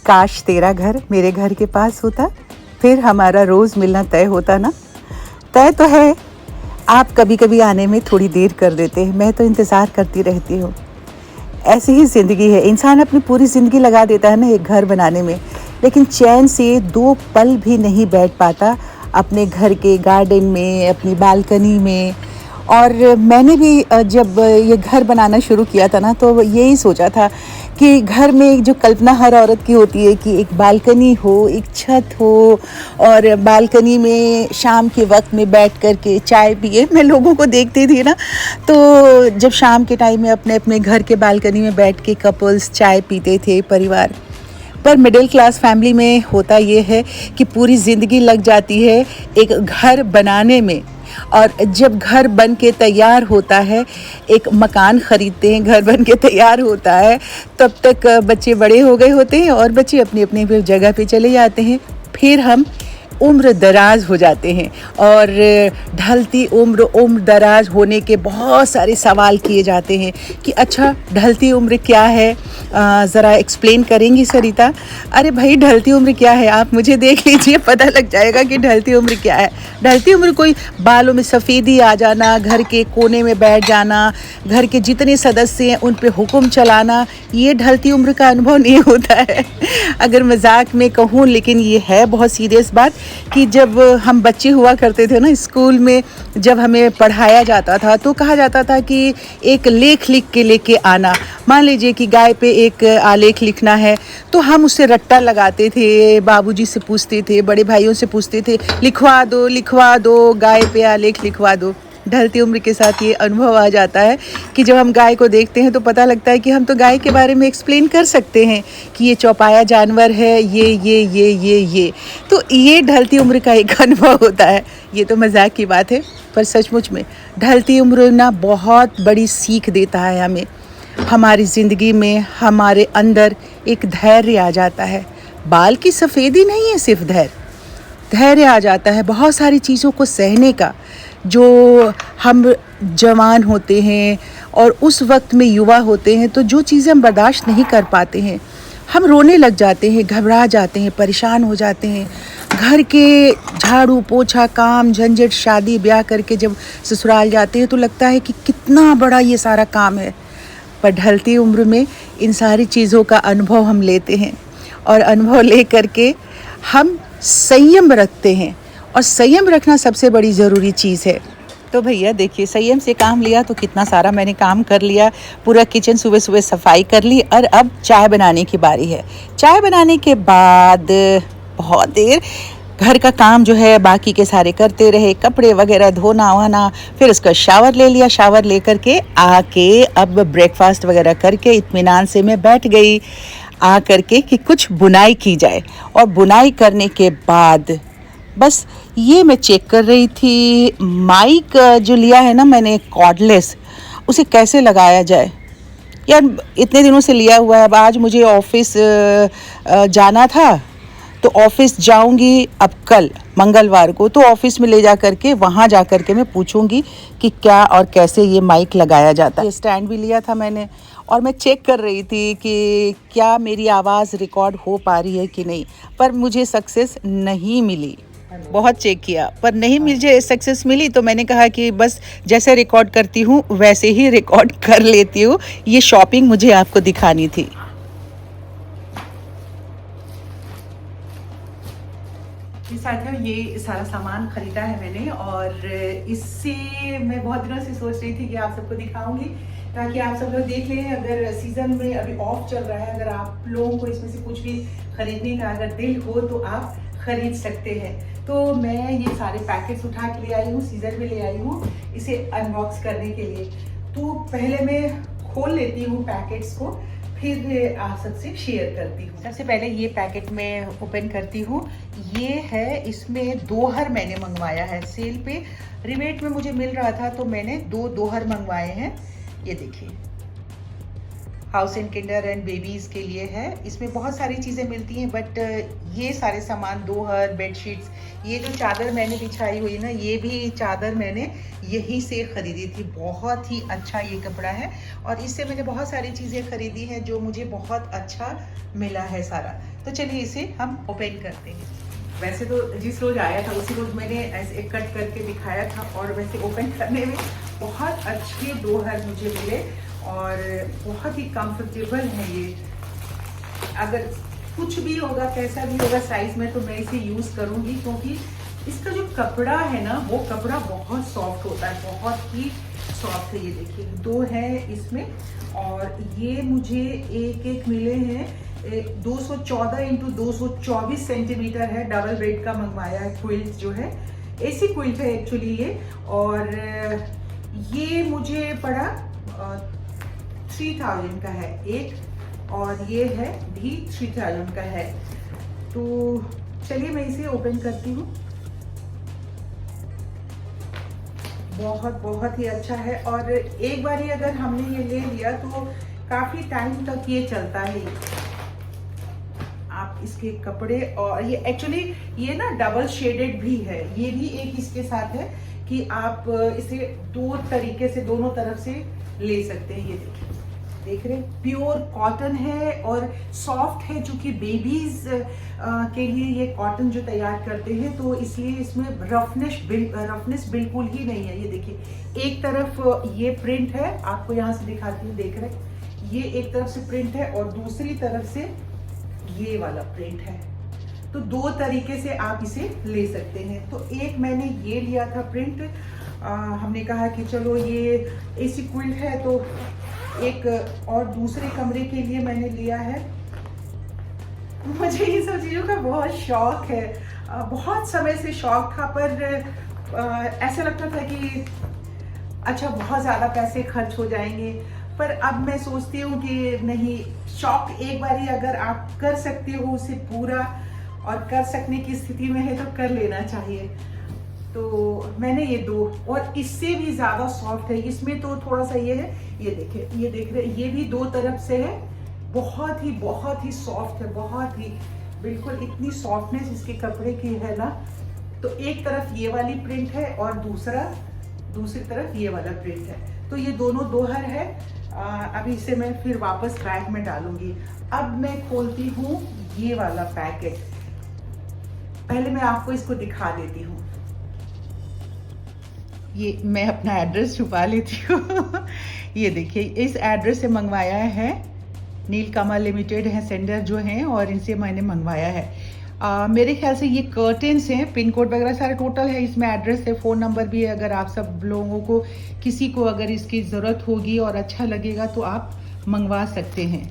काश तेरा घर मेरे घर के पास होता, फिर हमारा रोज़ मिलना तय होता ना। तय तो है, आप कभी कभी आने में थोड़ी देर कर देते हैं, मैं तो इंतज़ार करती रहती हूँ। ऐसी ही ज़िंदगी है, इंसान अपनी पूरी ज़िंदगी लगा देता है ना एक घर बनाने में, लेकिन चैन से 2 पल भी नहीं बैठ पाता अपने घर के गार्डन में, अपनी बालकनी में। और मैंने भी जब ये घर बनाना शुरू किया था ना, तो यही सोचा था कि घर में एक जो कल्पना हर औरत की होती है कि एक बालकनी हो, एक छत हो, और बालकनी में शाम के वक्त में बैठ कर के चाय पिए। मैं लोगों को देखती थी ना, तो जब शाम के टाइम में अपने अपने घर के बालकनी में बैठ के कपल्स चाय पीते थे परिवार। पर मिडिल क्लास फैमिली में होता ये है कि पूरी ज़िंदगी लग जाती है एक घर बनाने में, और जब घर बन के तैयार होता है, एक मकान ख़रीदते हैं, घर बन के तैयार होता है, तब तक बच्चे बड़े हो गए होते हैं और बच्चे अपनी अपनी जगह पे चले जाते हैं। फिर हम उम्र दराज हो जाते हैं, और ढलती उम्र दराज होने के बहुत सारे सवाल किए जाते हैं कि अच्छा ढलती उम्र क्या है, ज़रा एक्सप्लेन करेंगी सरिता? अरे भाई, ढलती उम्र क्या है? आप मुझे देख लीजिए, पता लग जाएगा कि ढलती उम्र क्या है। ढलती उम्र कोई बालों में सफ़ेदी आ जाना, घर के कोने में बैठ जाना, घर के जितने सदस्य हैं उन पे हुक्म चलाना, ये ढलती उम्र का अनुभव नहीं होता है। अगर मजाक में कहूँ, लेकिन ये है बहुत सीरियस बात कि जब हम बच्चे हुआ करते थे ना, स्कूल में जब हमें पढ़ाया जाता था तो कहा जाता था कि एक लेख लिख के लेके आना। मान लीजिए कि गाय पे एक आलेख लिखना है, तो हम उससे रट्टा लगाते थे, बाबूजी से पूछते थे, बड़े भाइयों से पूछते थे, लिखवा दो गाय पे आलेख लिखवा दो। ढलती उम्र के साथ ये अनुभव आ जाता है कि जब हम गाय को देखते हैं तो पता लगता है कि हम तो गाय के बारे में एक्सप्लेन कर सकते हैं कि ये चौपाया जानवर है, ये। तो ये ढलती उम्र का एक अनुभव होता है। ये तो मजाक की बात है, पर सचमुच में ढलती उम्र ना बहुत बड़ी सीख देता है हमें। हमारी ज़िंदगी में हमारे अंदर एक धैर्य आ जाता है। बाल की सफ़ेदी नहीं है, सिर्फ धैर्य आ जाता है बहुत सारी चीज़ों को सहने का। जो हम जवान होते हैं और उस वक्त में युवा होते हैं, तो जो चीज़ें हम बर्दाश्त नहीं कर पाते हैं, हम रोने लग जाते हैं, घबरा जाते हैं, परेशान हो जाते हैं। घर के झाड़ू पोछा काम झंझट, शादी ब्याह करके जब ससुराल जाते हैं तो लगता है कि कितना बड़ा ये सारा काम है। पर ढलती उम्र में इन सारी चीज़ों का अनुभव हम लेते हैं, और अनुभव ले करके हम संयम रखते हैं, और संयम रखना सबसे बड़ी ज़रूरी चीज़ है। तो भैया देखिए, संयम से काम लिया तो कितना सारा मैंने काम कर लिया। पूरा किचन सुबह सुबह सफाई कर ली, और अब चाय बनाने की बारी है। चाय बनाने के बाद बहुत देर घर का काम जो है बाकी के सारे करते रहे, कपड़े वगैरह धोना वोना, फिर उसका शावर ले लिया। शावर ले करके आके अब ब्रेकफास्ट वगैरह करके इत्मीनान से मैं बैठ गई आ करके कि कुछ बुनाई की जाए। और बुनाई करने के बाद बस ये मैं चेक कर रही थी, माइक जो लिया है ना मैंने कॉर्डलेस, उसे कैसे लगाया जाए। यार इतने दिनों से लिया हुआ है, अब आज मुझे ऑफिस जाना था, तो ऑफिस जाऊंगी अब कल मंगलवार को, तो ऑफिस में ले जा करके वहाँ जा करके मैं पूछूंगी कि क्या और कैसे ये माइक लगाया जाता है। स्टैंड भी लिया था मैंने, और मैं चेक कर रही थी कि क्या मेरी आवाज़ रिकॉर्ड हो पा रही है कि नहीं, पर मुझे सक्सेस नहीं मिली। बहुत चेक किया पर नहीं मुझे सक्सेस मिली, तो मैंने कहा कि बस जैसे रिकॉर्ड करती हूँ वैसे ही रिकॉर्ड कर लेती हूँ। ये शॉपिंग मुझे आपको दिखानी थी। साथियों, ये सारा सामान खरीदा है मैंने, और इससे मैं बहुत दिनों से सोच रही थी कि आप सबको दिखाऊंगी, ताकि आप सब लोग देख लें। अगर सीज़न में अभी ऑफ चल रहा है, अगर आप लोगों को इसमें से कुछ भी खरीदने का अगर दिल हो तो आप खरीद सकते हैं। तो मैं ये सारे पैकेट्स उठा के ले आई हूँ, सीज़न में ले आई हूँ इसे अनबॉक्स करने के लिए। तो पहले मैं खोल लेती हूँ पैकेट्स को, फिर आप सबसे शेयर करती हूँ। सबसे पहले ये पैकेट में ओपन करती हूँ। ये है, इसमें दोहर मैंने मंगवाया है, सेल पे रिबेट में मुझे मिल रहा था, तो मैंने 2 दोहर मंगवाए हैं। ये देखिए, house and Kinder and babies के लिए है। इसमें बहुत सारी चीज़ें मिलती हैं, बट ये सारे सामान, दोहर, बेडशीट्स, ये जो चादर मैंने बिछाई हुई ना, ये भी चादर मैंने यहीं से ख़रीदी थी। बहुत ही अच्छा ये कपड़ा है और इससे मैंने बहुत सारी चीज़ें ख़रीदी हैं जो मुझे बहुत अच्छा मिला है सारा। तो चलिए इसे हम ओपन करते हैं। वैसे तो जिस रोज़ आया था उसी रोज़ मैंने ऐसे कट करके दिखाया था, और वैसे ओपन करने में बहुत अच्छे दोहर मुझे मिले और बहुत ही कंफर्टेबल है ये। अगर कुछ भी होगा, कैसा भी होगा साइज़ में, तो मैं इसे यूज़ करूँगी, क्योंकि इसका जो कपड़ा है ना, वो कपड़ा बहुत सॉफ्ट होता है, बहुत ही सॉफ्ट है। ये देखिए 2 है इसमें, और ये मुझे एक मिले हैं 214 इंटू 224 सेंटीमीटर है। डबल बेड का मंगवाया है, क्विल्ट जो है, एसी क्विल्ट है एक्चुअली ये। और ये मुझे पड़ा 3000 का है एक, और ये है भी 3000 का है। तो चलिए मैं इसे ओपन करती हूँ। बहुत ही अच्छा है, और एक बार ही अगर हमने ये ले लिया तो काफ़ी टाइम तक ये चलता है। आप इसके कपड़े, और ये एक्चुअली ये ना डबल शेडेड भी है, ये भी एक इसके साथ है कि आप इसे 2 तरीके से दोनों तरफ से ले सकते हैं। ये देखिए, देख रहे हैं, प्योर कॉटन है और सॉफ्ट है, चूंकि बेबीज के लिए ये कॉटन जो तैयार करते हैं, तो इसलिए इसमें रफनेस बिल्कुल ही नहीं है। ये देखिए, एक तरफ ये प्रिंट है, आपको यहाँ से दिखाती हूँ, देख रहे हैं, ये एक तरफ से प्रिंट है और दूसरी तरफ से ये वाला प्रिंट है। तो 2 तरीके से आप इसे ले सकते हैं। तो एक मैंने ये लिया था प्रिंट, हमने कहा कि चलो ये एसी क्विल्ट है, तो एक और दूसरे कमरे के लिए मैंने लिया है। मुझे ये सब चीज़ों का बहुत शौक है, बहुत समय से शौक था, पर ऐसा लगता था कि अच्छा बहुत ज़्यादा पैसे खर्च हो जाएंगे। पर अब मैं सोचती हूँ कि नहीं, शौक एक बारी अगर आप कर सकते हो उसे पूरा, और कर सकने की स्थिति में है, तो कर लेना चाहिए। तो मैंने ये 2, और इससे भी ज़्यादा सॉफ्ट है, इसमें तो थोड़ा सा ये है, ये देखिए, ये देख रहे हैं, ये भी 2 तरफ से है, बहुत ही सॉफ्ट है, बहुत ही, बिल्कुल इतनी सॉफ्टनेस इसके कपड़े की है ना। तो एक तरफ ये वाली प्रिंट है और दूसरी तरफ ये वाला प्रिंट है, तो ये दोनों दोहर है। अभी इसे मैं फिर वापस बैग में डालूंगी। अब मैं खोलती हूँ ये वाला पैकेट, पहले मैं आपको इसको दिखा देती हूँ। ये मैं अपना एड्रेस छुपा लेती हूँ। ये देखिए, इस एड्रेस से मंगवाया है, नीलकमल लिमिटेड है सेंडर जो हैं, और इनसे मैंने मंगवाया है। मेरे ख्याल से ये कर्टेंस हैं, पिन कोड वगैरह सारे टोटल है, इसमें एड्रेस है, फ़ोन नंबर भी है। अगर आप सब लोगों को, किसी को अगर इसकी ज़रूरत होगी और अच्छा लगेगा तो आप मंगवा सकते हैं।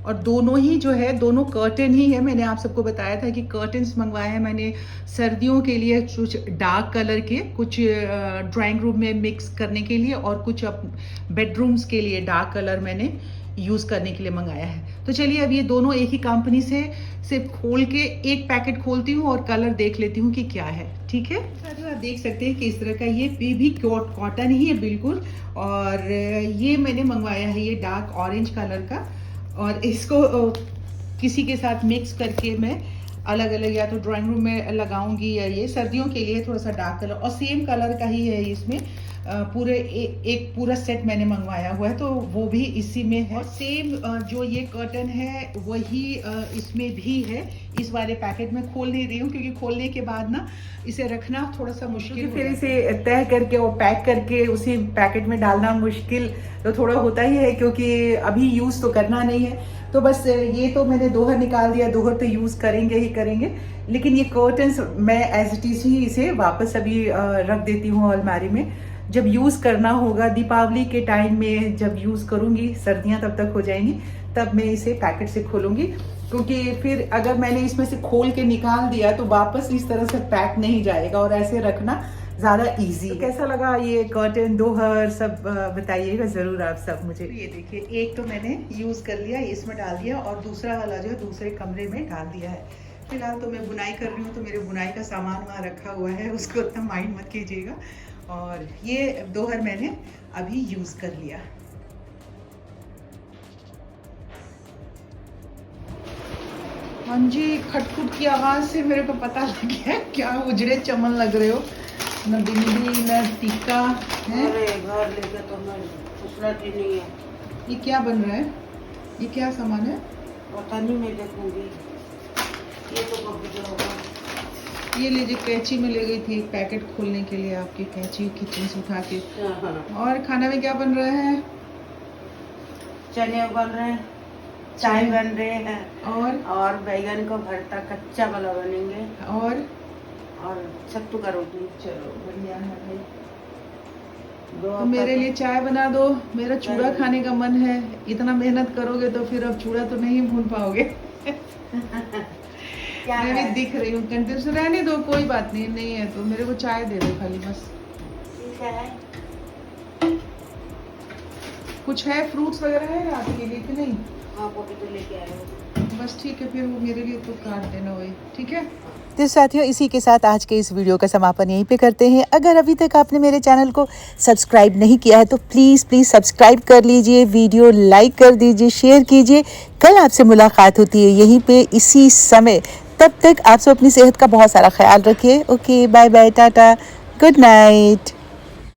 और दोनों ही जो है, दोनों कर्टन ही है। मैंने आप सबको बताया था कि कर्टन्स मंगवाए हैं मैंने सर्दियों के लिए, कुछ डार्क कलर के, कुछ ड्राइंग रूम में मिक्स करने के लिए, और कुछ बेडरूम्स के लिए डार्क कलर मैंने यूज़ करने के लिए मंगाया है। तो चलिए, अब ये दोनों एक ही कंपनी से सिर्फ खोल के एक पैकेट खोलती हूँ और कलर देख लेती हूँ कि क्या है। ठीक है, तो आप देख सकते हैं कि इस तरह का ये भी कॉटन ही है बिल्कुल। और ये मैंने मंगवाया है ये डार्क ऑरेंज कलर का, और इसको किसी के साथ मिक्स करके मैं अलग अलग, या तो ड्राइंग रूम में लगाऊंगी, या ये सर्दियों के लिए थोड़ा सा डार्क कलर, और सेम कलर का ही है इसमें। पूरे एक पूरा सेट मैंने मंगवाया हुआ है, तो वो भी इसी में है। और सेम जो ये कर्टन है वही इसमें भी है। इस वाले पैकेट में खोल नहीं रही हूँ, क्योंकि खोलने के बाद ना इसे रखना थोड़ा सा मुश्किल, फिर इसे तय करके और पैक करके उसी पैकेट में डालना मुश्किल तो थोड़ा होता ही है, क्योंकि अभी यूज़ तो करना नहीं है। तो बस ये तो मैंने दोहर निकाल दिया, दोहर तो यूज़ करेंगे ही करेंगे, लेकिन ये कर्टन्स मैं एज इट इज़ ही इसे वापस अभी रख देती हूँ अलमारी में। जब यूज़ करना होगा दीपावली के टाइम में, जब यूज़ करूँगी, सर्दियाँ तब तक हो जाएंगी, तब मैं इसे पैकेट से खोलूँगी। क्योंकि फिर अगर मैंने इसमें से खोल के निकाल दिया तो वापस इस तरह से पैक नहीं जाएगा, और ऐसे रखना ज़्यादा इजी। तो कैसा लगा ये कर्टन, दोहर, सब बताइएगा ज़रूर आप सब मुझे। ये देखिए, एक तो मैंने यूज़ कर लिया, इसमें डाल दिया, और दूसरा वाला जो है दूसरे कमरे में डाल दिया है। फिलहाल तो मैं बुनाई कर रही हूँ, तो मेरे बुनाई का सामान वहाँ रखा हुआ है, उसको इतना माइंड मत कीजिएगा। और ये दोहर मैंने अभी यूज़ कर लिया। हाँ जी, खटखुट की आवाज़ से मेरे को पता लग गया क्या उजड़े चमन लग रहे हो, न बिंदी न टीका है। अरे घर लेके तो मैं फुसलत ही नहीं है। ये क्या बन रहा है, ये क्या सामान है? पता नहीं, मैं देखूंगी। ये तो कब जो होगा। ये लीजिए, कैंची में ले गई थी एक पैकेट खोलने के लिए, आपकी कैंची किचन से उठा के। हाँ। और खाना में क्या बन रहा है? चने उबल रहे हैं, चाय बन रहे हैं, और बैगन का भरता कच्चा वाला बनेंगे, और सत्तू का रोटी। चलो बढ़िया है भाई। दो तो मेरे लिए चाय बना दो, मेरा चूड़ा खाने का मन है। इतना मेहनत करोगे तो फिर अब चूड़ा तो नहीं भून पाओगे। मैं भी दिख रही हूँ कंटिन्यू से। रहने दो, कोई बात नहीं, नहीं है तो मेरे को चाय दे दो खाली बस। ठीक है। कुछ है, फ्रूट्स वगैरह है आपके लिए कि नहीं? हाँ, पोटी तो लेके आए हो। बस ठीक है, फिर वो मेरे लिए तो काट देना वही, ठीक है। तो साथियों, इसी के साथ आज के इस वीडियो का समापन यहीं पे करते हैं। अगर अभी तक आपने मेरे चैनल को सब्सक्राइब नहीं किया है तो प्लीज़ सब्सक्राइब कर लीजिए, वीडियो लाइक कर दीजिए, शेयर कीजिए। कल आपसे मुलाकात होती है यहीं पे इसी समय। तब तक आप सब अपनी सेहत का बहुत सारा ख्याल रखिए। Okay, bye bye, tata, good night.